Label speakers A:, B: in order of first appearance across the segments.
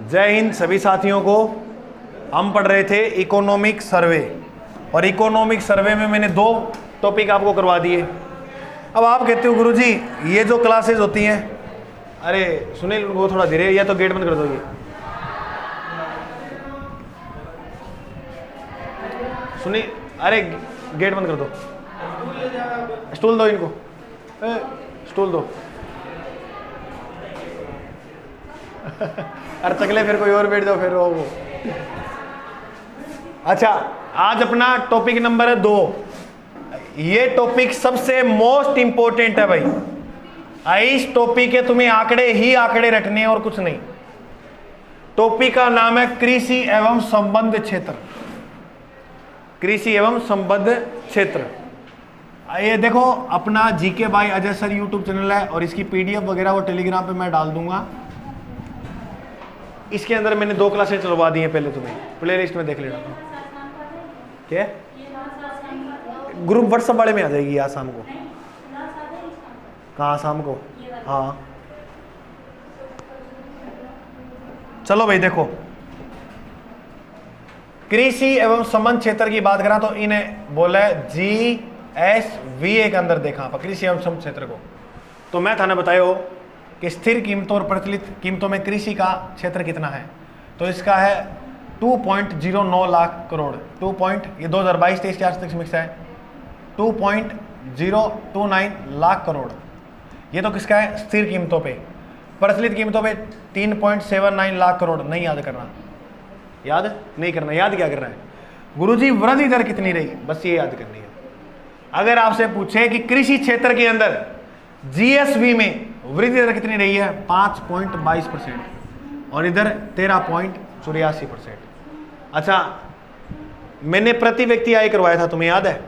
A: जय हिंद सभी साथियों को। हम पढ़ रहे थे इकोनॉमिक सर्वे, और इकोनॉमिक सर्वे में मैंने 2 टॉपिक आपको करवा दिए। अब आप कहते हो गुरुजी ये जो क्लासेस होती हैं, अरे सुनील वो थोड़ा धीरे, या तो गेट बंद कर दो। ये सुनील, अरे गेट बंद कर दो, स्टूल दो इनको, स्टूल दो। अरे चकले फिर कोई और बैठ जाओ फिर वो। अच्छा, आज अपना टॉपिक नंबर 2। ये टॉपिक सबसे मोस्ट इंपॉर्टेंट है भाई। इस टॉपिक के तुम्हें आंकड़े ही आंकड़े रटने हैं और कुछ नहीं। टॉपिक का नाम है कृषि एवं संबद्ध क्षेत्र। कृषि एवं संबद्ध क्षेत्र। ये देखो अपना GK by Ajay sir YouTube channel है, और इसकी पीडीएफ वगैरह वो टेलीग्राम पे मैं डाल दूंगा। इसके अंदर मैंने 2 क्लासेस चलवा दी हैं, पहले तुम्हें प्ले लिस्ट में देख लेना। क्या ग्रुप व्हाट्सएप वाले में आ जाएगी आज शाम को? कहाँ शाम को? हाँ चलो भाई देखो, कृषि एवं संबद्ध क्षेत्र की बात करा तो इन्हें बोला है GSVA के अंदर देखा आप कृषि एवं संबद्ध क्षेत्र को। तो मैं थाने बतायो कि स्थिर कीमतों और प्रचलित कीमतों में कृषि का क्षेत्र कितना है, तो इसका है 2.09 लाख करोड़। ये 2022-23 के आसपास मिक्स है 2.029 लाख करोड़। ये तो किसका है? स्थिर कीमतों पे। प्रचलित कीमतों पे 3.79 लाख करोड़। नहीं याद करना, याद नहीं करना। याद क्या करना है गुरुजी? वृद्धि दर कितनी रही, बस ये याद करनी है। अगर आपसे पूछे कि कृषि क्षेत्र के अंदर GSV में वृद्धि दर कितनी रही है, 5.22%, और इधर 13.84%। अच्छा, मैंने प्रति व्यक्ति आय करवाया था, तुम्हें याद है?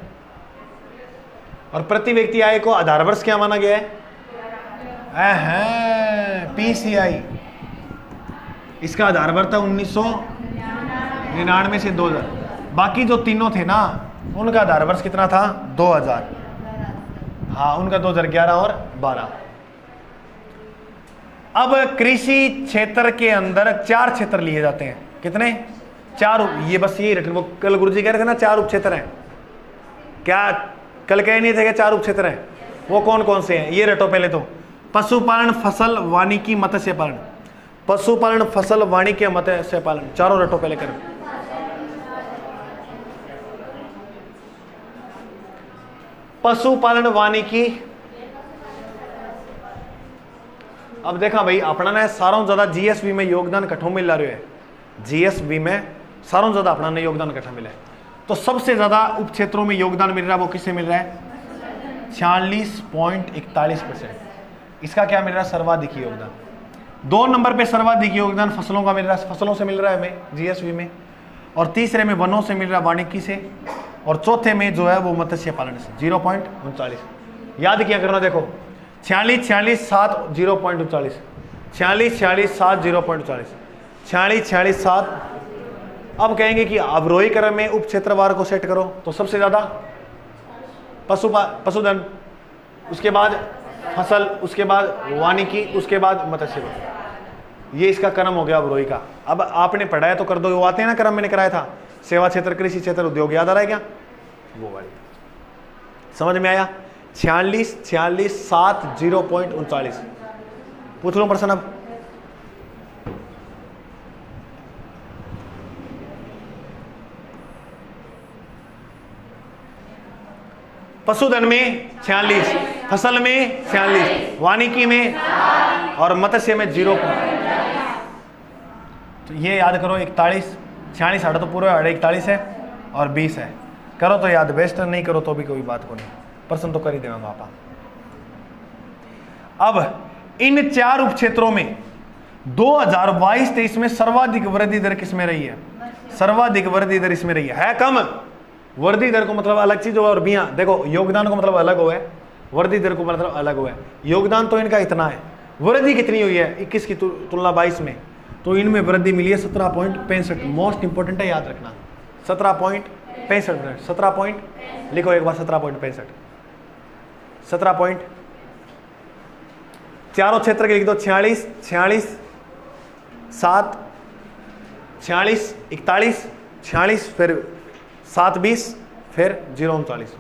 A: और प्रति व्यक्ति आय को आधार वर्ष क्या माना गया है? PCI। इसका आधार वर्ष था 1999 से 2000। बाकी जो तीनों थे ना, उनका आधार वर्ष कितना था? 2000। हाँ, उनका 2011 और 12। अब कृषि क्षेत्र के अंदर 4 क्षेत्र लिए जाते हैं। कितने? 4। ये बस यही रटन। वो कल गुरुजी कह रहे थे ना 4 उप क्षेत्र हैं। क्या कल कह नहीं थे कि 4 उप क्षेत्र हैं? वो कौन कौन से हैं ये रटो पहले तो। पशुपालन, फसल, वानिकी, मत्स्य पालन। पशुपालन, फसल, वानिकी, मत्स्य पालन, चारों रटो पहले करो। पशुपालन, वानिकी। अब देखा भाई अपना ने सारों ज्यादा GSV में योगदान कठों मिल रहा है। GSV में सारों ज्यादा अपना ने योगदान कठों मिला है। तो सबसे ज्यादा उप क्षेत्रों में योगदान मिल रहा है, वो किससे मिल रहा है? 46.41%। इसका क्या मिल रहा है? सर्वाधिक योगदान। 2 नंबर पे सर्वाधिक योगदान फसलों का मिल रहा है, फसलों से मिल रहा है हमें GSV में। और तीसरे में वनों से मिल रहा है, वानिकी से। और चौथे में जो है वो मत्स्य पालन से 0.39। याद किया करना, देखो 46, 46, 7, 0.39, 46, 46, 7, 0.40, 46, 46, 7। अब कहेंगे कि अवरोही क्रम में उप क्षेत्रवार को सेट करो, तो सबसे ज्यादा पशुधन, उसके बाद फसल, उसके बाद वानिकी, उसके बाद मत्स्य। ये इसका क्रम हो गया अवरोही का। अब आपने पढ़ा है तो कर दो, वो आते हैं ना क्रम मैंने कराया था, सेवा क्षेत्र, कृषि क्षेत्र, उद्योग। याद आ रहा है क्या? वो वाली समझ में आया? 46, 46, 7, 0.39। पूछ लो प्रश्न अब। पशुधन में 46, फसल में 46, वानिकी में और मत्स्य में 0। तो ये याद करो 41, 46 हटा तो पूरा 41 है और 20 है। करो तो याद, बेस्ट नहीं करो तो भी कोई बात को नहीं, प्रश्न तो कर ही देंगे आप। अब इन 4 उप क्षेत्रों में 2022-23 में सर्वाधिक वृद्धि दर किसमें रही है? सर्वाधिक वृद्धि दर इसमें रही है कम। वृद्धि दर को मतलब अलग चीज हुआ, और बिया देखो योगदान को मतलब अलग हुआ है, वृद्धि दर को मतलब अलग हुआ है। योगदान तो इनका इतना है, वृद्धि कितनी हुई है 21 की तुलना 22 में, तो इनमें वृद्धि मिली है 17.65। मोस्ट इंपोर्टेंट है, याद रखना 17.65। 17 पॉइंट लिखो एक बार, 17.65। 17 पॉइंट। चारों क्षेत्र के लिख दो 46, 46, 7, 46, 41, 46, फिर 7, 20, फिर 0, 39।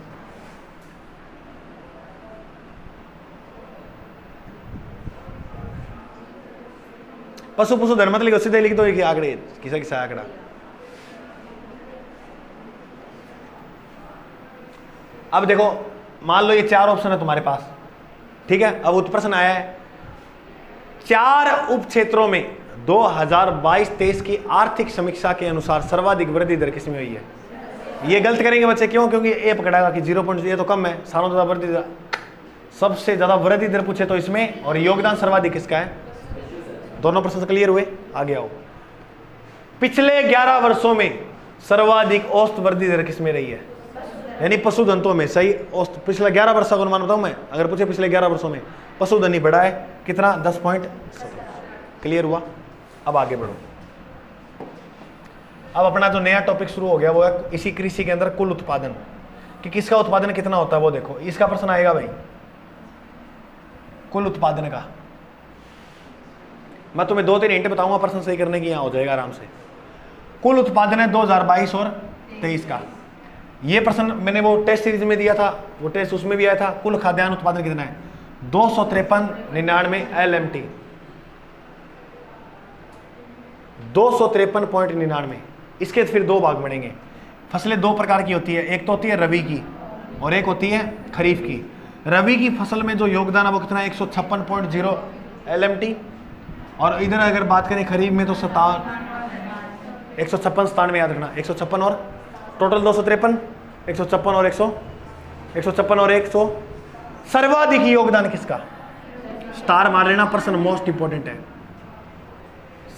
A: पशु पशु धर्म मत लिखो, सीधे लिख दो एक आंकड़े, किसा किसा आंकड़ा। अब देखो मान लो ये 4 ऑप्शन है तुम्हारे पास, ठीक है। अब उत्प्रश्न आया है 4 उप क्षेत्रों में 2022-23 की आर्थिक समीक्षा के अनुसार सर्वाधिक वृद्धि दर किसमें हुई है। ये गलत करेंगे बच्चे, क्यों? क्योंकि ये पकड़ाएगा कि 0. ये तो कम है, सारों से ज्यादा वृद्धि दर, सबसे ज्यादा वृद्धि दर पूछे तो इसमें, और योगदान सर्वाधिक किसका है। दोनों प्रश्न क्लियर हुए, आगे आओ। पिछले 11 वर्षों में सर्वाधिक औसत वृद्धि दर किसमें रही है, यानी पशुधन तो में सही औसत। पिछले 11 वर्षों का अनुमान बताऊं मैं, अगर पूछे पिछले 11 वर्षों में पशुधन ही बढ़ा है कितना, 10.7। क्लियर हुआ। अब आगे बढ़ो। अब अपना जो नया टॉपिक शुरू हो गया वो है इसी कृषि के अंदर कुल उत्पादन, कि किसका उत्पादन कितना होता है वो देखो। इसका प्रश्न आएगा भाई कुल उत्पादन का। मैं तुम्हें 2-3 हिंट बताऊंगा, प्रश्न सही करने की, यहां हो जाएगा आराम से। कुल उत्पादन है 2022 और 23 का। ये प्रश्न मैंने वो टेस्ट सीरीज में दिया था, वो टेस्ट उसमें भी आया था। कुल खाद्यान्न उत्पादन कितना है, 253.99 LMT, 253.99। इसके फिर 2 भाग बनेंगे। फसलें 2 प्रकार की होती है, एक तो होती है रबी की और एक होती है खरीफ की। रबी की फसल में जो योगदान है वो कितना है, 156.0 LMT। और इधर अगर बात करें खरीफ में तो 156 याद रखना, 156 और टोटल 253, 156 और 156 और 100। सर्वाधिक योगदान किसका, स्टार मार लेना, पर्सन मोस्ट इंपोर्टेंट है।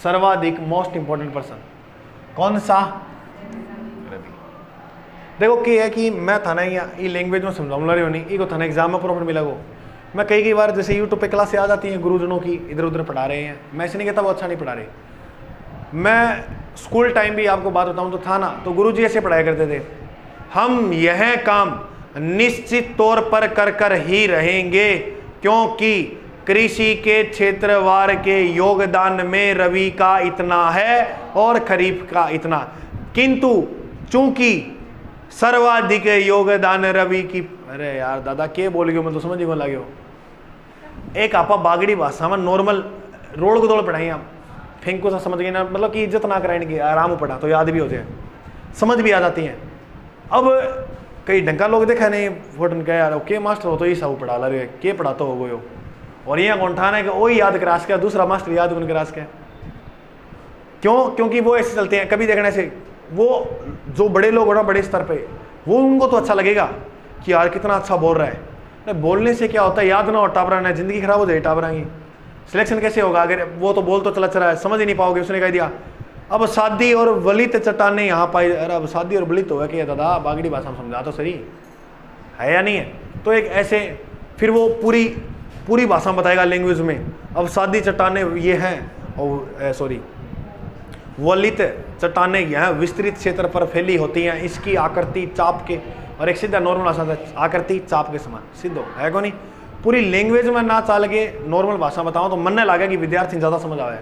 A: सर्वाधिक मोस्ट इंपोर्टेंट पर्सन कौन सा, रवि। देखो क्या है कि मैं था ना ये लैंग्वेज में समझाऊंगा रही नहीं, ये थाना एग्जाम में प्रॉपर मिला वो। मैं कई बार जैसे यूट्यूब पे क्लास आ जाती है गुरुजनों की, इधर उधर पढ़ा रहे हैं, मैं ऐसे नहीं कहता वो अच्छा नहीं पढ़ा रहे। मैं स्कूल टाइम भी आपको बात बताऊं तो था ना, तो गुरुजी ऐसे पढ़ाया करते थे, हम यह काम निश्चित तौर पर कर ही रहेंगे क्योंकि कृषि के क्षेत्रवार के योगदान में रबी का इतना है और खरीफ का इतना, किंतु चूंकि सर्वाधिक योगदान रबी की। अरे यार दादा के बोल गयो, मैं तो समझ ही को लगे हो। एक आपा बागड़ी भाषा में नॉर्मल रोड को दौड़ पढ़ाई आप फेंको सा समझ गए ना, मतलब कि इज्जत ना कराने की, आराम पढ़ा तो याद भी हो जाए, समझ भी आ जाती हैं। अब कई ढंका लोग देखा नहीं फोटन कह यार के मास्टर हो तो ये सब पढ़ा ला रहे के पढ़ाता हो गयो, और यहाँ कौन ठाना है कि वही याद करास के दूसरा मास्टर याद कौन करास के। क्यों? क्योंकि वो ऐसे चलते हैं। कभी देखने से वो जो बड़े लोग हो ना बड़े स्तर पे, वो उनको तो अच्छा लगेगा कि यार कितना अच्छा बोल रहा है। नहीं बोलने से क्या होता है, याद ना हो टाबरा ना, जिंदगी खराब हो जाए टाबरा की। सिलेक्शन कैसे होगा अगर वो तो बोल तो चला है, समझ ही नहीं पाओगे। उसने कह दिया अब सादी और वलित चट्टाने यहाँ पाई, अरे अब सादी और वलित होगा कि दादा बागड़ी भाषा में समझा तो सही है या नहीं है। तो एक ऐसे फिर वो पूरी भाषा बताएगा लैंग्वेज में। अब सादी चट्टाने ये हैं और सॉरी वलित चट्टाने यह विस्तृत क्षेत्र पर फैली होती हैं, इसकी आकृति चाप के, और एक सीधा नॉर्मल भाषा आकृति चाप के समान सीधो है को नहीं। पूरी लैंग्वेज में ना चाल के नॉर्मल भाषा बताओ तो मन लगे कि विद्यार्थी ज़्यादा समझ आवे,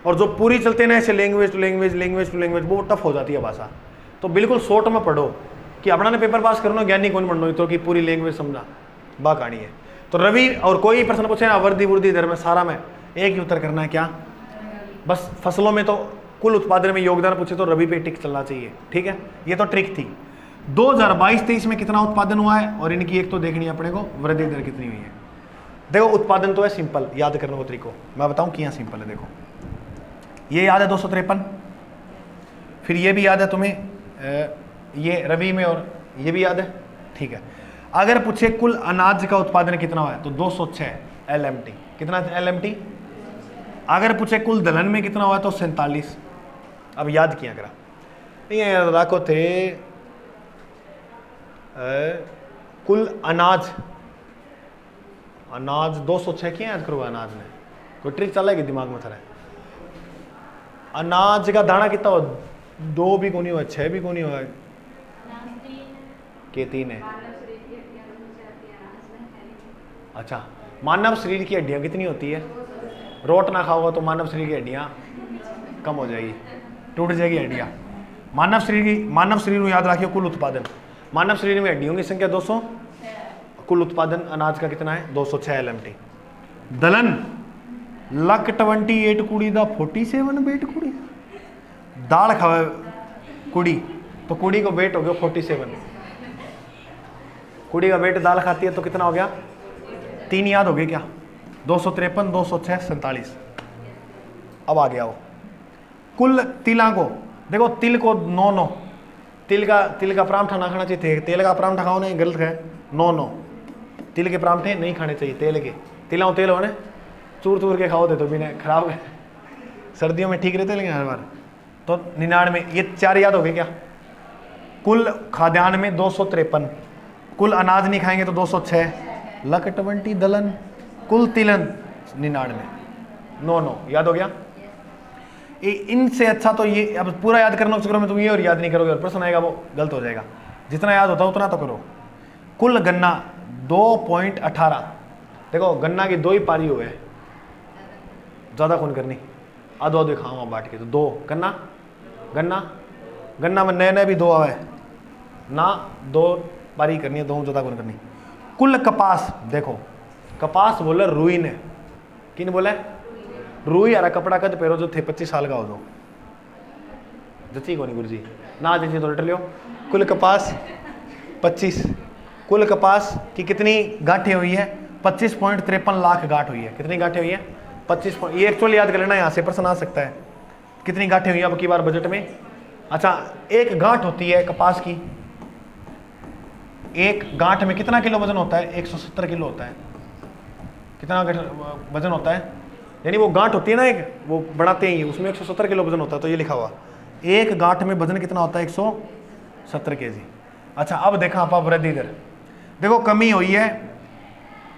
A: और जो पूरी चलते ना ऐसे लैंग्वेज टू लैंग्वेज वो टफ हो जाती है भाषा। तो बिल्कुल शॉर्ट में पढ़ो कि अपना ने पेपर पास करना, ज्ञानी कौन बनना, तो कि पूरी लैंग्वेज समझा बा कहानी है। तो रवि और कोई प्रश्न पूछे ना वृद्धि दर में सारा में एक ही उत्तर करना है क्या, बस फसलों में तो कुल उत्पादन में योगदान पूछे तो रवि पे टिक चलना चाहिए, ठीक है। ये तो ट्रिक थी। 2022-23 में कितना उत्पादन हुआ है और इनकी एक तो देखनी है अपने को वृद्धि दर कितनी हुई है। देखो उत्पादन तो है सिंपल, याद करने को तरीको मैं बताऊं कि यहाँ सिंपल है। देखो ये याद है 253, फिर ये भी याद है तुम्हें ये रबी में, और ये भी याद है, ठीक है। अगर पूछे कुल अनाज का उत्पादन कितना हुआ है तो 206 LMT, कितना LMT। अगर पूछे कुल दलहन में कितना हुआ तो 47। अब याद किया करा ये रखो थे कुल अनाज 206 क्या याद करो अनाज में, कोई ट्रिक चलेगी दिमाग में थोड़ा। अनाज का दाना कितना हो, 2 भी कोनी हुआ, 6 भी कोनी हुआ के 3 है। अच्छा मानव शरीर की हड्डियां कितनी होती है, रोट ना खाओगे तो मानव शरीर की हड्डियां कम हो जाएगी, टूट जाएगी हड्डियाँ। मानव शरीर में याद रखियो कुल उत्पादन, मानव शरीर में हड्डियों की संख्या 200, कुल उत्पादन अनाज का कितना है 206 LMT। दलन लक 28 कुड़ी दा 47 वेट कुड़ी, दाल खावे कुड़ी तो कुड़ी को वेट हो गया 47, कुड़ी का वेट दाल खाती है तो कितना हो गया 3 याद हो गए क्या 253, 206, 47। अब आ गया वो कुल तिला को देखो, तिल को 9, तिल का परांठा ना खाना चाहिए, तेल का परांठा खाओ नहीं गलत है, 9, तिल के परांठे नहीं खाने चाहिए, तेल के तिलाओ तेल होने चूर के खाओ थे तो भी नहीं खराब है, सर्दियों में ठीक रहते लेकिन हर बार तो 99, ये 4 याद हो गए क्या। कुल खाद्यान्न में 253, कुल अनाज नहीं खाएंगे तो 206, लक 20 दलन, कुल तिलन 99, 9 याद हो गया। इनसे अच्छा तो ये अब पूरा याद करना चक्कर में तुम ये और याद नहीं करोगे और प्रश्न आएगा वो गलत हो जाएगा, जितना याद होता है उतना तो करो। कुल गन्ना 2.18, देखो गन्ना की 2 ही पारी हुए, ज़्यादा कौन करनी, आधो आधो खाऊंगा बांट के तो 2 गन्ना में नए भी 2 आवे ना, 2 पारी करनी है, 2 ज़्यादा कौन करनी। कुल कपास देखो, कपास बोले रुई ने, किन बोले रुई यारा कपड़ा कद पहरो जो थे 25 साल का हो जो जची को नहीं गुरु जी ना जची तो लियो। कुल कपास 25, कुल कपास की कितनी गांठें हुई है 25.53 लाख गांठ हुई है, कितनी गांठें हुई है 25, ये एक्चुअली याद कर लेना, यहाँ से प्रश्न आ सकता है कितनी गांठें हुई अब की बार बजट में। अच्छा एक गांठ होती है कपास की, एक गांठ में कितना किलो वजन होता है 170 किलो होता है, कितना वजन होता है, यानी वो गांठ होती है ना एक, वो बनाते हैं उसमें 170 किलो वजन होता है, तो ये लिखा हुआ एक गांठ में वजन कितना होता है 170 kg। अच्छा अब देखा आप वृद्धि दर देखो, कमी हुई है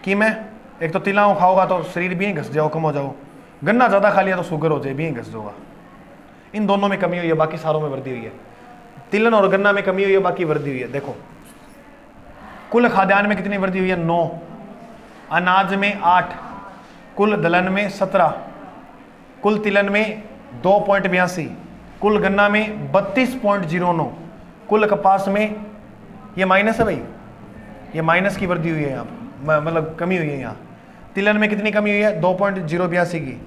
A: कि मैं एक तो तिलाओं खाओगा तो शरीर भी घस जाओ, कम हो जाओ, गन्ना ज़्यादा खा लिया तो शुगर हो जाए भी घस जाओगा, इन दोनों में कमी हुई है, बाकी सारों में वृद्धि हुई है। तिलन और गन्ना में कमी हुई है, बाकी वृद्धि हुई है। देखो कुल खाद्यान्न में कितनी वृद्धि हुई है 9, अनाज में 8, कुल दलहन में 17, कुल तिलन में 2.82, कुल गन्ना में 32.09, कुल कपास में ये माइनस है भाई, ये माइनस की वृद्धि हुई है यहाँ, मतलब कमी हुई है यहाँ। तिलन में कितनी कमी हुई है 2.082 की,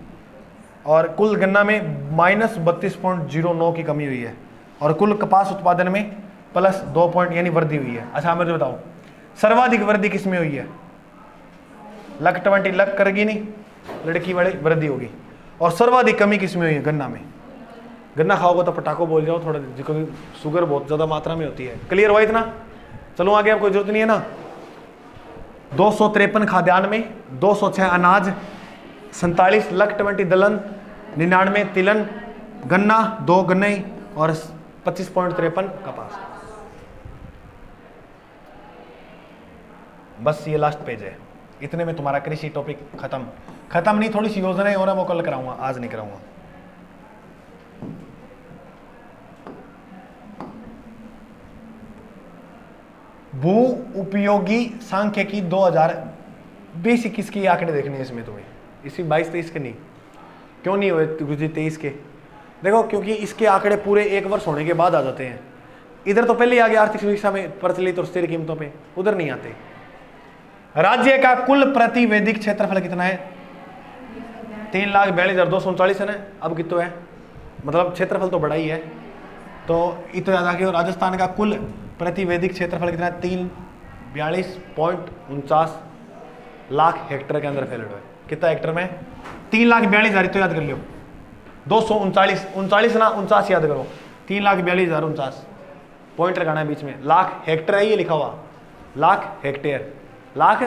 A: और कुल गन्ना में -32.09 की कमी हुई है, और कुल कपास उत्पादन में +2 यानी वृद्धि हुई है। अच्छा मुझे बताओ सर्वाधिक वृद्धि किसमें हुई है, लक 20 लक करेगी नहीं, लड़की वाली वृद्धि होगी, और सर्वाधिक कमी किसमें हुई है गन्ना में। गन्ना खाओगे तो पटाखो बोल जाओ थोड़ा, क्योंकि शुगर बहुत ज़्यादा मात्रा में होती है। क्लियर हुआ इतना, चलो आगे, अब कोई जरूरत नहीं है ना। 253 खाद्यान्न में, 206 अनाज, 47 लक 20 दलहन, 99 तिलन, गन्ना 2 गन्ने और 25.53 कपास। बस ये लास्ट पेज है, इतने में तुम्हारा कृषि टॉपिक खत्म नहीं, थोड़ी सी योजनाएं और वो कल कराऊंगा, आज नहीं कराऊंगा। भू उपयोगी सांख्यिकी 2000 बेसिक किसके आंकड़े देखने हैं इसमें तुम्हें, इसी 22-23 के नहीं, क्यों नहीं हुए गुरुजी 23 के, देखो क्योंकि इसके आंकड़े पूरे 1 वर्ष होने के बाद आ जाते हैं। इधर तो पहले ही आ गया आर्थिक समीक्षा में प्रचलित और स्थिर कीमतों पे, उधर नहीं आते। राज्य का कुल प्रति वैदिक क्षेत्रफल कितना है 3,42,239 है ना, अब कितना है, मतलब क्षेत्रफल तो बड़ा ही है, तो इतना याद रखिए। राजस्थान का कुल प्रति वैदिक क्षेत्रफल कितना है 342.49 लाख हेक्टेयर के अंदर फैले हुए। कितना हेक्टेयर में 3,42,000, तो याद कर लियो 239 ना 49 याद करो, 3,42,049 पॉइंट लगाना है बीच में, लाख हेक्टेयर है ये लिखा हुआ, लाख हेक्टेयर, लाख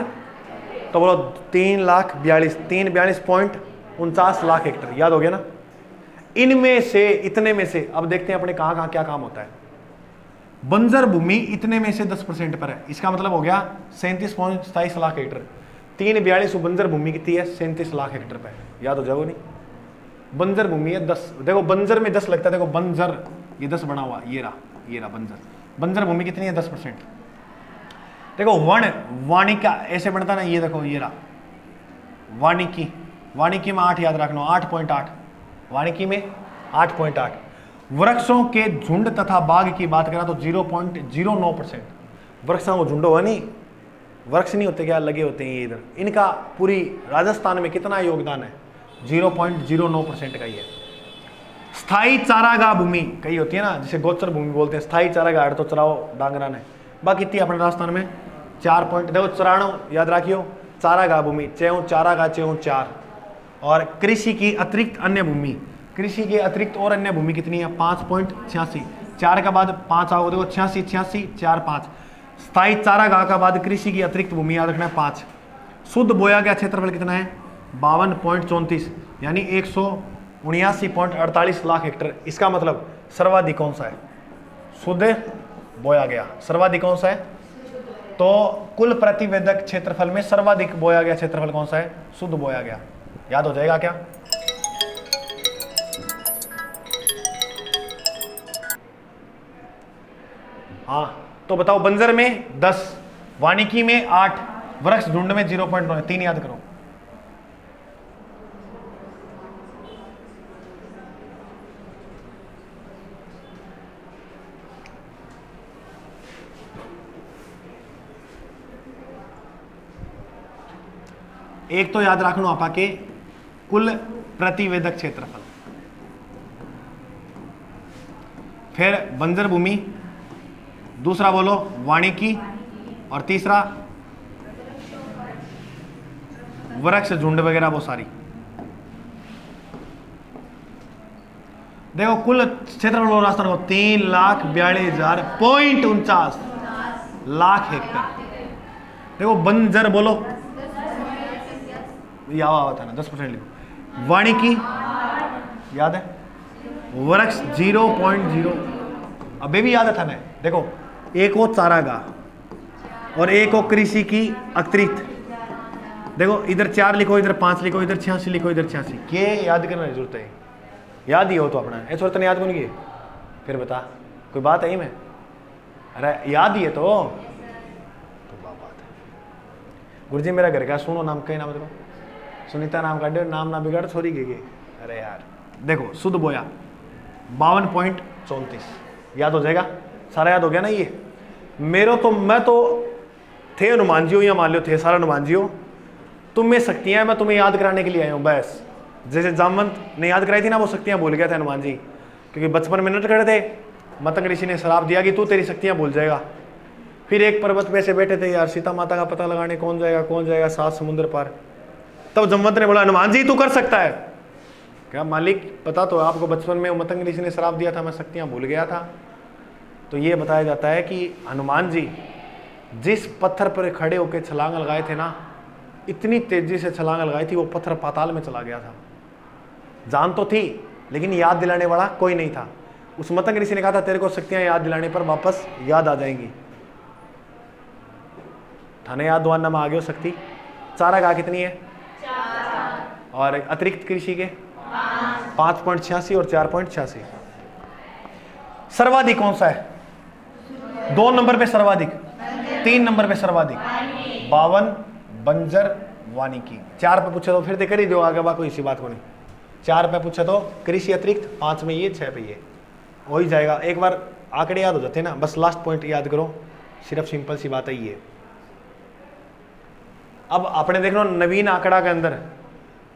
A: तो बोलो 3,42.49 लाख हेक्टेयर, याद हो गया ना। इनमें से इतने में से अब देखते हैं अपने कहाँ क्या काम होता है। बंजर भूमि इतने में से 10% पर है, इसका मतलब हो गया 37.27 लाख हेक्टेयर। 3,42 बंजर भूमि कितनी है 37 लाख हेक्टेयर पे, याद हो जाओ नहीं। बंजर भूमि है 10, देखो बंजर में 10 लगता है, देखो बंजर ये 10 बना हुआ, ये रहा बंजर भूमि कितनी है 10%। देखो वानिका ऐसे बनता ना, ये देखो ये रहा वानिकी में 8 याद रखना, 8.8 वानिकी में 8.8। वृक्षों के झुंड तथा बाग की बात करें तो 0.09%। वृक्षों को झुंड हुआ नहीं, वृक्ष नहीं होते क्या, लगे होते हैं ये इधर, इनका पूरी राजस्थान में कितना योगदान है, 0.09% का ही है। स्थायी चारागाह भूमि कई होती है ना, जिसे गोचर भूमि बोलते हैं, स्थायी चारागाह तो चराओ डांगरा ने, बाकी थी अपने राजस्थान में 4 पॉइंट, देखो चराणो याद रखियो, चारागाह भूमि चेऊ चारागाह चेऊ 4, और कृषि की अतिरिक्त अन्य भूमि, कृषि के अतिरिक्त और अन्य भूमि कितनी है 5.86, 4 का बाद 5 आओ, देखो 86 86 4 5, स्थायी चारागाह का बाद कृषि की अतिरिक्त भूमि याद रखना है 5। शुद्ध बोया गया क्षेत्रफल कितना है 52.34 यानी 179.48 लाख हेक्टेयर। इसका मतलब सर्वाधिक कौन सा है, शुद्ध बोया गया, सर्वाधिक कौन सा है, तो कुल प्रतिवेदक क्षेत्रफल में सर्वाधिक बोया गया क्षेत्रफल कौन सा है, शुद्ध बोया गया। याद हो जाएगा क्या, हाँ तो बताओ, बंजर में 10, वानिकी में 8, वृक्ष झुंड में 0.9, 3 याद करो। एक तो याद रखना आपा के कुल प्रतिवेदक क्षेत्रफल, फिर बंजर भूमि, दूसरा बोलो वानिकी, और तीसरा वृक्ष झुंड वगैरह वो सारी। देखो कुल क्षेत्रफल राजस्थान को 3,42,49 लाख हेक्टेयर। देखो बंजर बोलो, यावा था ना 10% लिखो, वानिकी याद है, वृक्ष 0.0, अबे भी याद था ना। देखो एक हो चारागाह और एक हो कृषि की अतिरिक्त, देखो इधर 4 लिखो, इधर 5 लिखो, इधर 86 लिखो, इधर 86, के याद करने की जरूरत है, याद ही हो तो अपना, ऐसा तो याद कौन की, फिर बता कोई बात है में, अरे याद ही है तो बात है। गुरुजी मेरा घर का सुनो, नाम कहीं नाम देखो, सुनीता नाम का, नाम ना बिगाड़ छोरी गई, अरे यार देखो शुद्ध बोया 52.34, याद हो जाएगा, सारा याद हो गया ना। ये मेरो तो, मैं तो थे हनुमान जी हो या मान लो थे सारा हनुमान जी हो, तुम में शक्तियां मैं तुम्हें याद कराने के लिए आया हूँ बस। जैसे जामवंत ने याद कराई थी ना, वो शक्तियां भूल गया था हनुमान जी, क्योंकि बचपन में नट खड़े थे, मतंग ऋषि ने श्राप दिया कि तू तेरी शक्तियां भूल जाएगा। फिर एक पर्वत पे से बैठे थे यार, सीता माता का पता लगाने कौन जाएगा 7 समुद्र पार, तब जामवंत ने बोला हनुमान जी तू कर सकता है। क्या मालिक पता तो आपको, बचपन में मतंग ऋषि ने श्राप दिया था, मैं शक्तियां भूल गया था। तो ये बताया जाता है कि हनुमान जी जिस पत्थर पर खड़े होकर छलांग लगाए थे ना, इतनी तेजी से छलांग लगाई थी वो पत्थर पाताल में चला गया था। जान तो थी लेकिन याद दिलाने वाला कोई नहीं था। उस मतंग ऋषि ने कहा था तेरे को शक्तियां याद दिलाने पर वापस याद आ जाएंगी। थाने याद दुआना में आ गए हो शक्ति। चारागाह कितनी है 4, और अतिरिक्त कृषि के 5.86 और 4.86। सर्वाधिक कौन सा है, 2 नंबर पे सर्वाधिक, 3 नंबर पे सर्वाधिक 52, बंजर, वानिकी। 4 पे पूछे तो फिर तो कर ही दो आगे, बा कोई इसी बात को नहीं। 4 पे पूछे तो कृषि अतिरिक्त, 5 में ये, 6 पे ये, हो ही जाएगा। एक बार आंकड़े याद हो जाते हैं ना, बस लास्ट पॉइंट याद करो, सिर्फ सिंपल सी बात है ये। अब आपने देख लो नवीन आंकड़ा के अंदर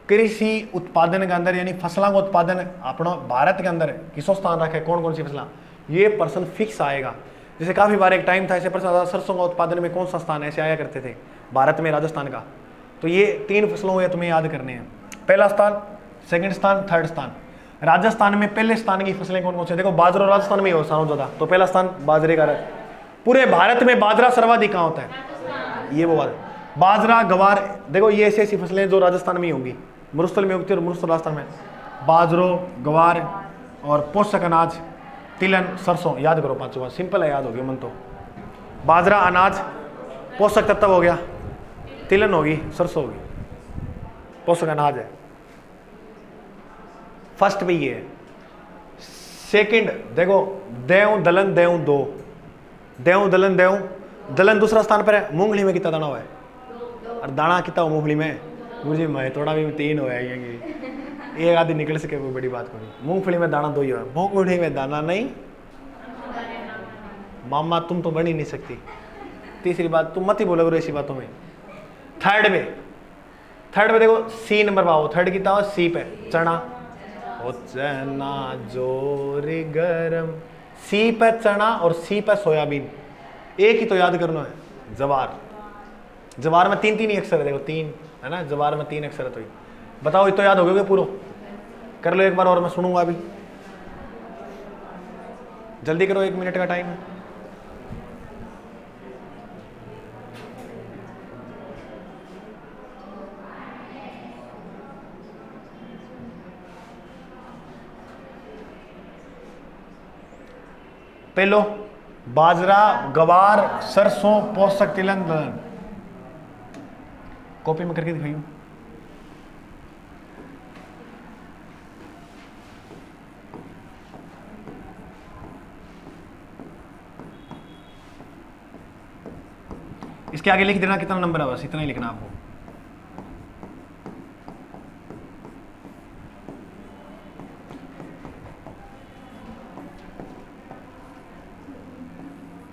A: कृषि उत्पादन के अंदर यानी फसलों का उत्पादन अपना भारत के अंदर किसो स्थान रखे, कौन कौन सी फसलें, ये पर्सन फिक्स आएगा। जैसे काफी बार एक टाइम था ऐसे पर्सन सरसों का उत्पादन में कौन सा स्थान ऐसे आया करते थे भारत में, राजस्थान का। तो ये 3 फसलों ये तुम्हें याद करने हैं, पहला स्थान, सेकंड स्थान, थर्ड स्थान। राजस्थान में पहले स्थान की फसलें कौन कौन सी, देखो बाजरा राजस्थान में ही हो ज्यादा, तो पहला स्थान बाजरे का। पूरे भारत में बाजरा सर्वाधिक कहाँ होता है, ये वो बात, बाजरा, गवार, देखो ये ऐसी ऐसी फसलें जो राजस्थान में ही होंगी, मरुस्थल में उगती है और मरुस्थल राजस्थान में। बाजरो, गवार और पोषक अनाज, तिलहन, सरसों, याद करो 5 बार, सिंपल है, याद हो गया मन तो। बाजरा अनाज पोषक तत्व हो गया, तिलहन होगी, सरसों होगी, पोषक अनाज है। फर्स्ट पे ये है। सेकंड देखो देव दलहन देव 2, देव दलहन देव, दलहन दूसरा स्थान पर है। मूंगफली में कितना दाना हुआ है, और दाना कितना हो मूंगफली में, मुझे मैं थोड़ा भी 3 हो एक आदि निकल सके वो बड़ी बात करी। मूंगफली में दाना दो ही है, मूंगफली में दाना नहीं मामा तुम तो बन ही नहीं सकती। तीसरी बात तुम मत ही बोलो ऐसी बातों में। थर्ड में देखो सी नंबर पाओ, थर्ड कितना हो सी पे चना, ओ चना जोरी गरम, सी पे चना और सी पे सोयाबीन। एक ही तो याद करना है, जवार। जवार में तीन ही अक्षर है, देखो तीन है ना, जवार में 3 अक्षर है। तो बताओ ये तो याद हो गया पूरा, कर लो एक बार और मैं सुनूंगा अभी, जल्दी करो, 1 मिनट का टाइम है। पहलो बाजरा, गवार, सरसों, पोषक तिलहन दलहन। कॉपी में करके दिखाइयो। इसके आगे लिख देना कितना नंबर है, बस इतना ही लिखना आपको।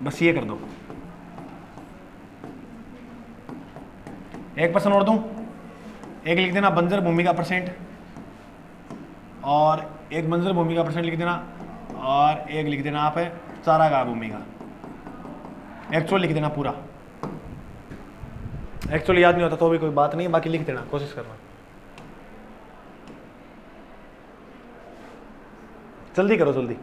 A: बस ये कर दो। एक % और दूं, एक लिख देना बंजर भूमि का %, और एक बंजर भूमि का % लिख देना, और एक लिख देना आप है चारागाह भूमि का। एक्चुअल लिख देना पूरा, एक्चुअली याद नहीं होता तो भी कोई बात नहीं, बाकी लिख देना, कोशिश करना। जल्दी करो जल्दी।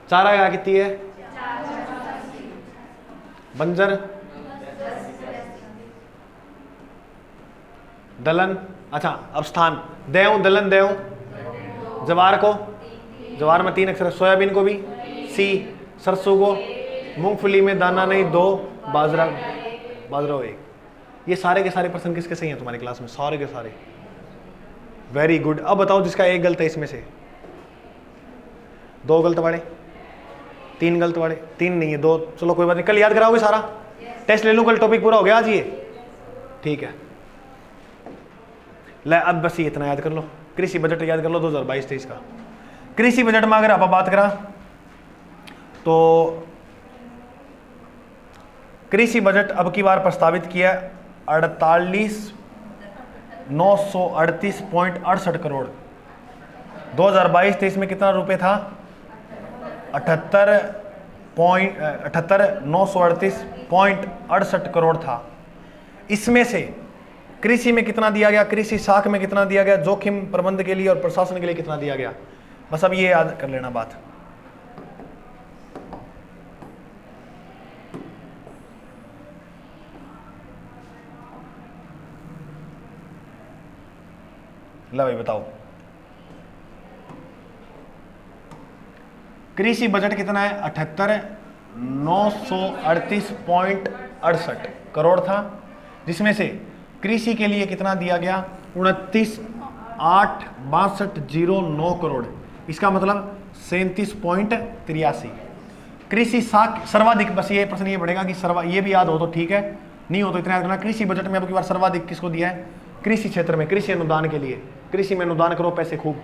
A: चारागाह कितनी है? बंजर, दलहन, अच्छा अब स्थान, देव दलहन देव, जवार को, जवार में 3 अक्षर, सोयाबीन को भी सी, सरसों को, मूंगफली में दाना नहीं 2, बाजरा बाजरा 1। ये सारे के सारे प्रश्न किसके सही हैं तुम्हारी क्लास में? सारे के सारे, वेरी गुड। अब बताओ जिसका एक गलत है इसमें से, 2 गलत वाले, 3 गलत वाले, 3 नहीं है 2, चलो कोई बात नहीं, कल याद कराओगे सारा? टेस्ट ले लूँ कल, टॉपिक पूरा हो गया आज ये, ठीक है। ले अब बस ये इतना याद कर लो, कृषि बजट याद कर लो 2022-23 का। कृषि बजट में अगर आप बात करा तो कृषि बजट अब की बार प्रस्तावित किया 48,938.68 करोड़। 2022-23 में कितना रुपए था? 78,938.68 करोड़ था। इसमें से कृषि में कितना दिया गया, कृषि शाख में कितना दिया गया, जोखिम प्रबंधन के लिए और प्रशासन के लिए कितना दिया गया, बस अब ये याद कर लेना बात। ला भाई बताओ, कृषि बजट कितना है? 78,938.68 करोड़ था, जिसमें से कृषि के लिए कितना दिया गया? 29,862,09 करोड़। इसका मतलब 37.83। कृषि शाख सर्वाधिक, बस ये प्रश्न ये बढ़ेगा कि ये भी याद हो तो ठीक है, नहीं हो तो इतना याद करना। कृषि बजट में अब की बार सर्वाधिक किसको दिया है? कृषि क्षेत्र में, कृषि अनुदान के लिए। कृषि में अनुदान करो पैसे खूब,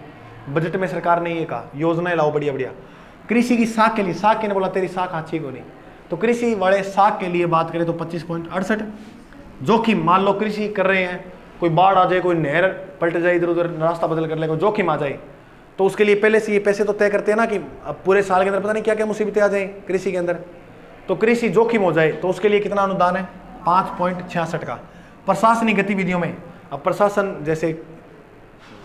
A: बजट में सरकार ने ये कहा योजनाएं लाओ बढ़िया बढ़िया। कृषि की शाख के लिए, शाख के ने बोला तेरी शाख अच्छी को नहीं, तो कृषि वाले शाख के लिए बात करें तो 25.68। जोखिम, मान लो कृषि कर रहे हैं, कोई बाढ़ आ जाए, कोई नहर पलट जाए, इधर उधर रास्ता बदल कर ले, कोई जोखिम आ जाए, तो उसके लिए पहले से ये पैसे तो तय करते हैं ना कि अब पूरे साल के अंदर पता नहीं क्या क्या मुसीबतें आ जाए कृषि के अंदर, तो कृषि जोखिम हो जाए तो उसके लिए कितना अनुदान है? 5.66 का। प्रशासनिक गतिविधियों में, अब प्रशासन जैसे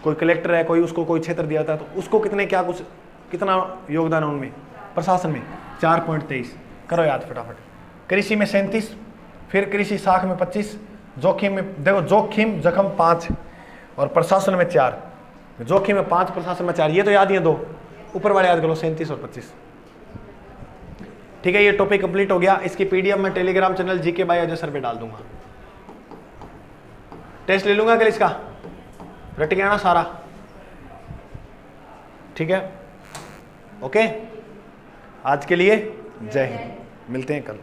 A: कोई कलेक्टर है, कोई उसको कोई क्षेत्र दिया था तो उसको कितने क्या कुछ कितना योगदान है उनमें? प्रशासन में 4.23। करो याद फटाफट। कृषि में 37, फिर कृषि शाख में 25, जोखिम में देखो जोखिम जखम 5 और प्रशासन में 4, जोखिम में 5 प्रशासन में 4, ये तो याद ही है 2, ऊपर वाले याद करो 37 और 25। ठीक है, ये टॉपिक कंप्लीट हो गया। इसकी पीडीएफ मैं Telegram channel GK by Ajay sir पे डाल दूंगा। टेस्ट ले लूँगा कल इसका, रट गया ना सारा, ठीक है, ओके। आज के लिए जय हिंद, मिलते हैं कल।